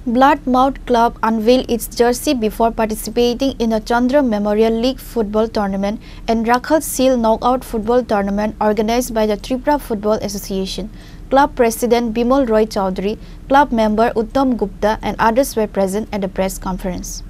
Bloodmouth Club unveiled its jersey before participating in the Chandra Memorial League football tournament and Rakhal Seal knockout football tournament organized by the Tripura Football Association. Club President Bimal Roy Chowdhury, club member Uttam Gupta and others were present at the press conference.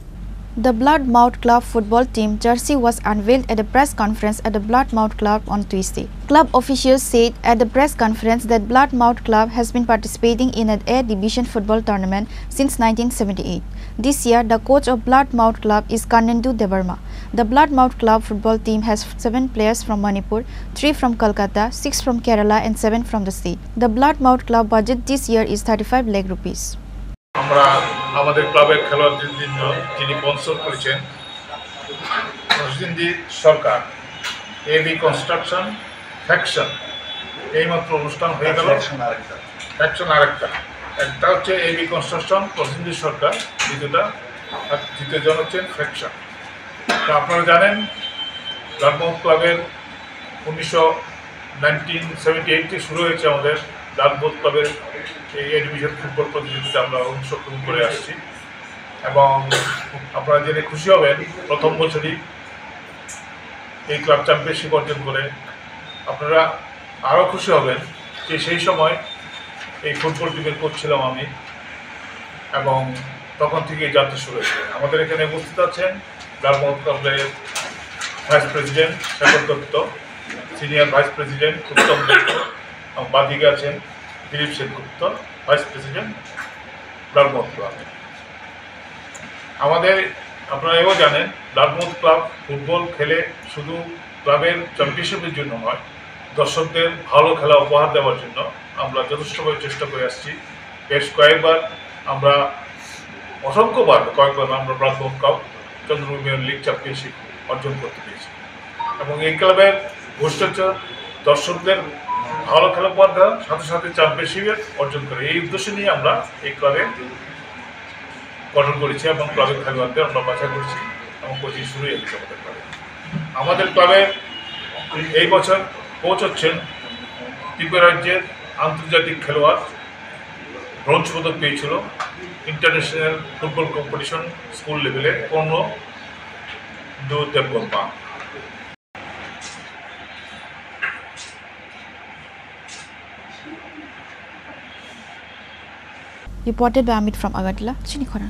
The Bloodmouth Club football team jersey was unveiled at a press conference at the Bloodmouth Club on Tuesday. Club officials said at the press conference that Bloodmouth Club has been participating in an A Division football tournament since 1978. This year, the coach of Bloodmouth Club is Karnendu Debarma. The Bloodmouth Club football team has 7 players from Manipur, 3 from Kolkata, 6 from Kerala and 7 from the state. The Bloodmouth Club budget this year is 35 lakh rupees. আমরা আমাদের ক্লাবের খেলোয়াড়দের জন্য যিনি sponsor করেছেন প্রতিনিধি সরকার AB construction faction এইমাত্র অনুষ্ঠান হয়ে গেল ফ্যাকশন আরেকটা একটা হচ্ছে এবি কনস্ট্রাকশন প্রতিনিধি সরকার দ্বিতীয় জন হচ্ছেন ফ্যাকশন। তো আপনারা জানেন ব্লাডমাউথ ক্লাবের 1978 শুরু হয়েছে আমাদের ব্লাডমাউথ ক্লাবের এই এ ডিভিশন ফুটবল প্রতিযোগিতা আমরা অংশগ্রহণ করে আসছি এবং আপনারা জেনে খুশি হবেন প্রথম বছরই এই ক্লাব চ্যাম্পিয়নশিপ অর্জন করে। আপনারা আরও খুশি হবেন যে সেই সময় এই ফুটবল টিমের কোচ ছিলাম আমি এবং তখন থেকেই যাত্রা শুরু হয়েছে। আমাদের এখানে উপস্থিত আছেন ব্লাডমাউথ ক্লাবের vice president Shekhar Dutta, senior vice president Uttam Dutta এবং বাদিকে আছেন Dilip Sengupta, vice president Bloodmouth club. আমাদের আপনারা এও জানেন ব্লাডমাউথ ক্লাব ফুটবল খেলে শুধু ক্লাবের চ্যাম্পিয়নশিপের জন্য নয়, দর্শকদের ভালো খেলা উপহার দেওয়ার জন্য আমরা যথেষ্টভাবে চেষ্টা করে আসছি। বেশ কয়েকবার আমরা আমরা ব্লাডমাউথ ক্লাব চন্দ্র মেমোরিয়াল লিগ চ্যাম্পিয়নশিপ অর্জন করতে পেরেছি এবং এই ক্লাবের ঘোষিত দর্শকদের ভালো খেলা উপহার দেওয়ার সাথে সাথে চ্যাম্পিয়নশিপের অর্জন করে এই উদ্দেশ্য নিয়ে আমরা এই ক্লাবে গঠন করেছি এবং ক্লাবের খেলোয়াড়দের আমরা বাছাই করছি এবং কোচিং শুরু হয়েছে আমাদের ক্লাবে। আমাদের ক্লাবে এই বছর কোচ হচ্ছেন ত্রিপুরা রাজ্যের আন্তর্জাতিক খেলোয়াড়, ব্রোঞ্জ পদক পেয়েছিল ইন্টারন্যাশনাল ফুটবল কম্পিটিশন স্কুল লেভেলে দেবগম্পা। Reported by Amit from Agartala, Chinikhara.